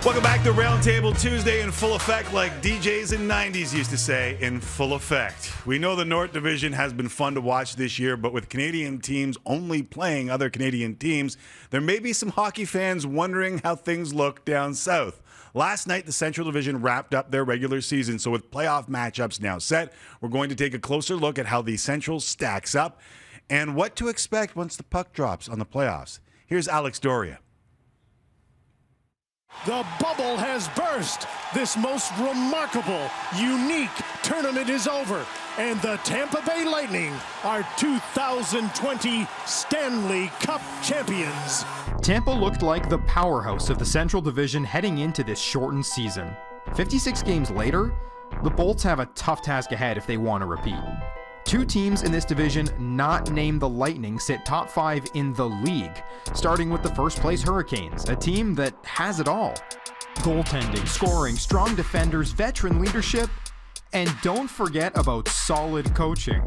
Welcome back to Roundtable Tuesday in full effect, like DJs in 90s used to say, in full effect. We know the North Division has been fun to watch this year, but with Canadian teams only playing other Canadian teams, there may be some hockey fans wondering how things look down south. Last night, the Central Division wrapped up their regular season, so with playoff matchups now set, we're going to take a closer look at how the Central stacks up and what to expect once the puck drops on the playoffs. Here's Alex Doria. The bubble has burst. This most remarkable, unique tournament is over. And the Tampa Bay Lightning are 2020 Stanley Cup champions. Tampa looked like the powerhouse of the Central Division heading into this shortened season. 56 games later, the Bolts have a tough task ahead if they want to repeat. Two teams in this division not named the Lightning sit top 5 in the league, starting with the first place Hurricanes, a team that has it all. Goaltending, scoring, strong defenders, veteran leadership, and don't forget about solid coaching.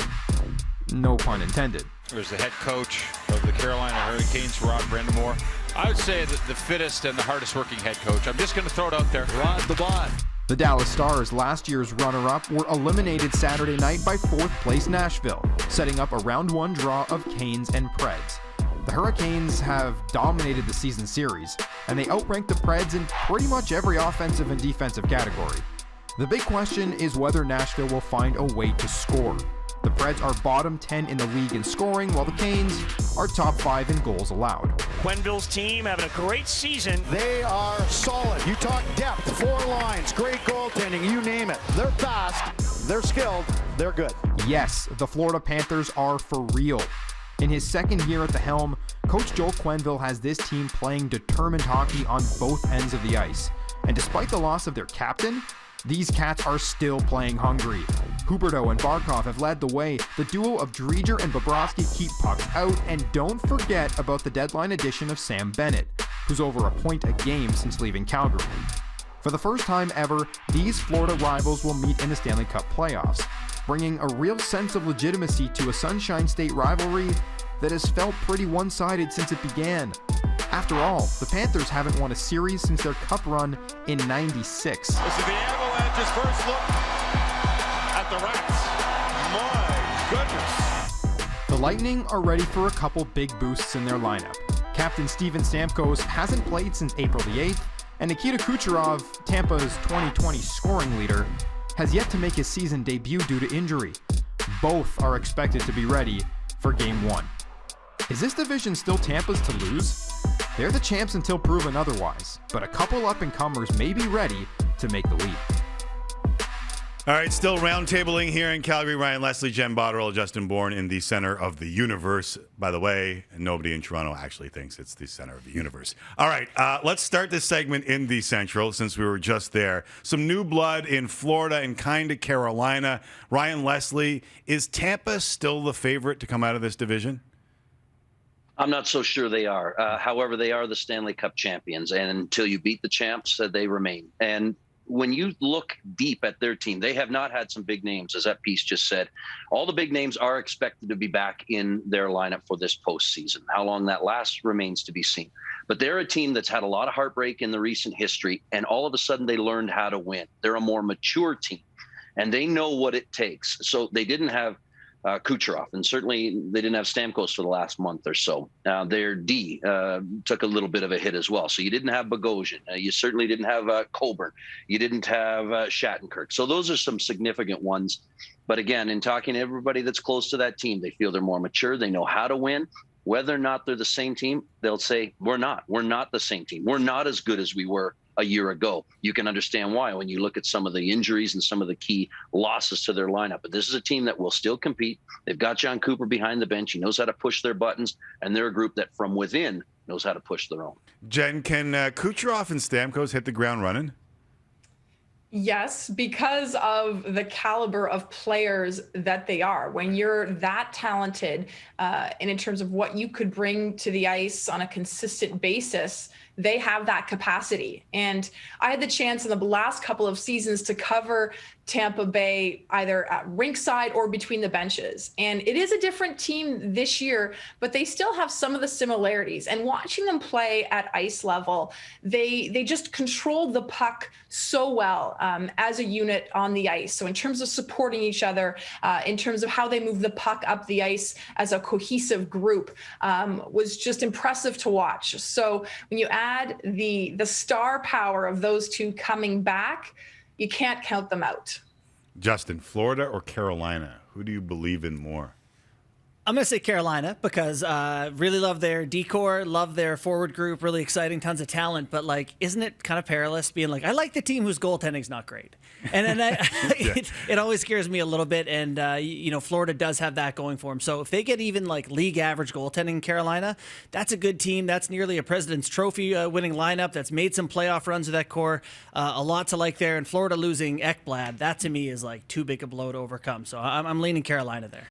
No pun intended. There's the head coach of the Carolina Hurricanes, Rod Brindamore. I would say that the fittest and the hardest working head coach. I'm just going to throw it out there. Rod the Bot. The Dallas Stars, last year's runner-up, were eliminated Saturday night by 4th place Nashville, setting up a round 1 draw of Canes and Preds. The Hurricanes have dominated the season series, and they outranked the Preds in pretty much every offensive and defensive category. The big question is whether Nashville will find a way to score. The Preds are bottom 10 in the league in scoring, while the Canes are top 5 in goals allowed. Quenneville's team having a great season. They are solid. You talk depth, 4 lines, great goaltending, you name it. They're fast, they're skilled, they're good. Yes, the Florida Panthers are for real. In his second year at the helm, Coach Joel Quenneville has this team playing determined hockey on both ends of the ice. And despite the loss of their captain, these Cats are still playing hungry. Huberdeau and Barkov have led the way. The duo of Driedger and Bobrovsky keep pucks out, and don't forget about the deadline addition of Sam Bennett, who's over a point a game since leaving Calgary. For the first time ever, these Florida rivals will meet in the Stanley Cup playoffs, bringing a real sense of legitimacy to a Sunshine State rivalry that has felt pretty one-sided since it began. After all, the Panthers haven't won a series since their cup run in '96. This is the Avalanche's first look at the Rats. My goodness. The Lightning are ready for a couple big boosts in their lineup. Captain Steven Stamkos hasn't played since April the 8th, and Nikita Kucherov, Tampa's 2020 scoring leader, has yet to make his season debut due to injury. Both are expected to be ready for Game 1. Is this division still Tampa's to lose? They're the champs until proven otherwise, but a couple up-and-comers may be ready to make the leap. All right, still roundtabling here in Calgary. Ryan Leslie, Jen Botterill, Justin Bourne in the center of the universe. By the way, nobody in Toronto actually thinks it's the center of the universe. All right, let's start this segment in the Central since we were just there. Some new blood in Florida and kind of Carolina. Ryan Leslie, is Tampa still the favorite to come out of this division? I'm not so sure they are. However, they are the Stanley Cup champions, and until you beat the champs, they remain. And when you look deep at their team, they have not had some big names, as that piece just said. All the big names are expected to be back in their lineup for this postseason. How long that lasts remains to be seen. But they're a team that's had a lot of heartbreak in the recent history, and all of a sudden they learned how to win. They're a more mature team, and they know what it takes. So they didn't have Kucherov, and certainly they didn't have Stamkos for the last month or so. Their D took a little bit of a hit as well. So you didn't have Bogosian. You certainly didn't have Coburn. You didn't have Shattenkirk. So those are some significant ones. But again, in talking to everybody that's close to that team, they feel they're more mature. They know how to win. Whether or not they're the same team, they'll say, we're not. We're not the same team. We're not as good as we were a year ago. You can understand why when you look at some of the injuries and some of the key losses to their lineup. But this is a team that will still compete. They've got John Cooper behind the bench. He knows how to push their buttons, and they're a group that from within knows how to push their own. Jen, can Kucherov and Stamkos hit the ground running? Yes, because of the caliber of players that they are. When you're that talented, and in terms of what you could bring to the ice on a consistent basis, they have that capacity. And I had the chance in the last couple of seasons to cover Tampa Bay either at rinkside or between the benches. And it is a different team this year, but they still have some of the similarities. And watching them play at ice level, they just controlled the puck so well as a unit on the ice. So in terms of supporting each other, in terms of how they move the puck up the ice as a cohesive group, was just impressive to watch. So when you add the star power of those two coming back, you can't count them out. Justin, Florida or Carolina? Who do you believe in more? I'm going to say Carolina because really love their decor, love their forward group, really exciting, tons of talent. But, like, isn't it kind of perilous being like, I like the team whose goaltending's not great? And then it always scares me a little bit. And, Florida does have that going for them. So if they get even, like, league average goaltending in Carolina, that's a good team. That's nearly a President's Trophy winning lineup that's made some playoff runs with that core. A lot to like there. And Florida losing Ekblad, that to me is, like, too big a blow to overcome. So I'm leaning Carolina there.